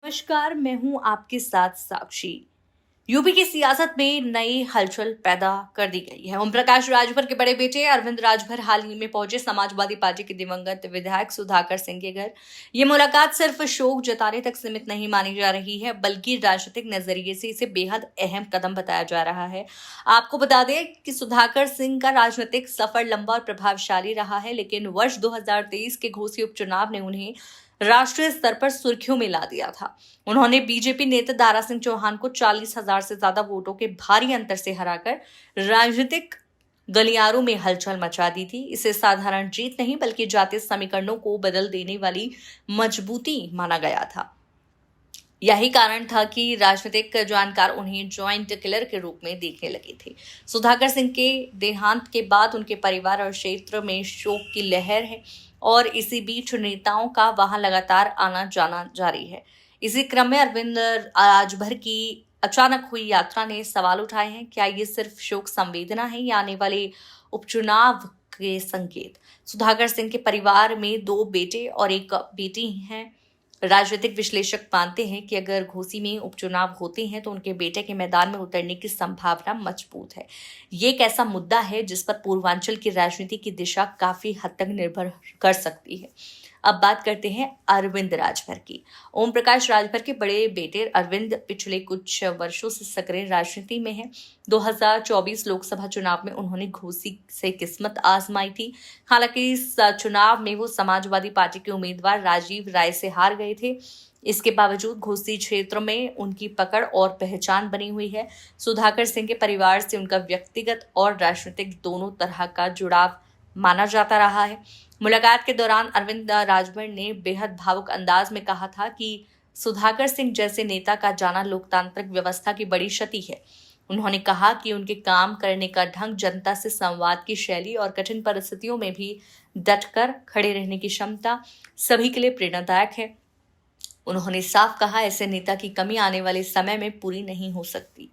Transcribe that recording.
नमस्कार, मैं हूं आपके साथ साक्षी। यूपी की सियासत में नई हलचल पैदा कर दी गई है। ओम प्रकाश राजभर के बड़े बेटे अरविंद राजभर हाल ही में पहुंचे समाजवादी पार्टी के दिवंगत विधायक सुधाकर सिंह के घर। ये मुलाकात सिर्फ शोक जताने तक सीमित नहीं मानी जा रही है, बल्कि राजनीतिक नजरिए से इसे बेहद अहम कदम बताया जा रहा है। आपको बता दें कि सुधाकर सिंह का राजनीतिक सफर लंबा और प्रभावशाली रहा है, लेकिन वर्ष 2023 के घोसी उपचुनाव ने उन्हें राष्ट्रीय स्तर पर सुर्खियों में ला दिया था। उन्होंने बीजेपी नेता दारा सिंह चौहान को 40,000 से ज्यादा वोटों के भारी अंतर से हराकर राजनीतिक गलियारों में हलचल मचा दी थी। इसे साधारण जीत नहीं, बल्कि जातीय समीकरणों को बदल देने वाली मजबूती माना गया था। यही कारण था कि राजनीतिक जानकार उन्हें जॉइंट किलर के रूप में देखने लगे थे। सुधाकर सिंह के देहांत के बाद उनके परिवार और क्षेत्र में शोक की लहर है और इसी बीच नेताओं का वहां लगातार आना जाना जारी है। इसी क्रम में अरविंद राजभर की अचानक हुई यात्रा ने सवाल उठाए हैं। क्या ये सिर्फ शोक संवेदना है या आने वाले उपचुनाव के संकेत? सुधाकर सिंह के परिवार में 2 बेटे और 1 बेटी हैं। राजनीतिक विश्लेषक मानते हैं कि अगर घोसी में उपचुनाव होते हैं तो उनके बेटे के मैदान में उतरने की संभावना मजबूत है। ये एक ऐसा मुद्दा है जिस पर पूर्वांचल की राजनीति की दिशा काफी हद तक निर्भर कर सकती है। अब बात करते हैं अरविंद राजभर की। ओम प्रकाश राजभर के बड़े बेटे अरविंद पिछले कुछ वर्षों से सक्रिय राजनीति में हैं। 2024 लोकसभा चुनाव में उन्होंने घोसी से किस्मत आजमाई थी। हालांकि इस चुनाव में वो समाजवादी पार्टी के उम्मीदवार राजीव राय से हार गए थे। इसके बावजूद घोसी क्षेत्र में उनकी पकड़ और पहचान बनी हुई है। सुधाकर सिंह के परिवार से उनका व्यक्तिगत और राजनीतिक दोनों तरह का जुड़ाव माना जाता रहा है। मुलाकात के दौरान अरविंद राजभर ने बेहद भावुक अंदाज में कहा था कि सुधाकर सिंह जैसे नेता का जाना लोकतांत्रिक व्यवस्था की बड़ी क्षति है। उन्होंने कहा कि उनके काम करने का ढंग, जनता से संवाद की शैली और कठिन परिस्थितियों में भी डटकर खड़े रहने की क्षमता सभी के लिए प्रेरणादायक है। उन्होंने साफ कहा, ऐसे नेता की कमी आने वाले समय में पूरी नहीं हो सकती।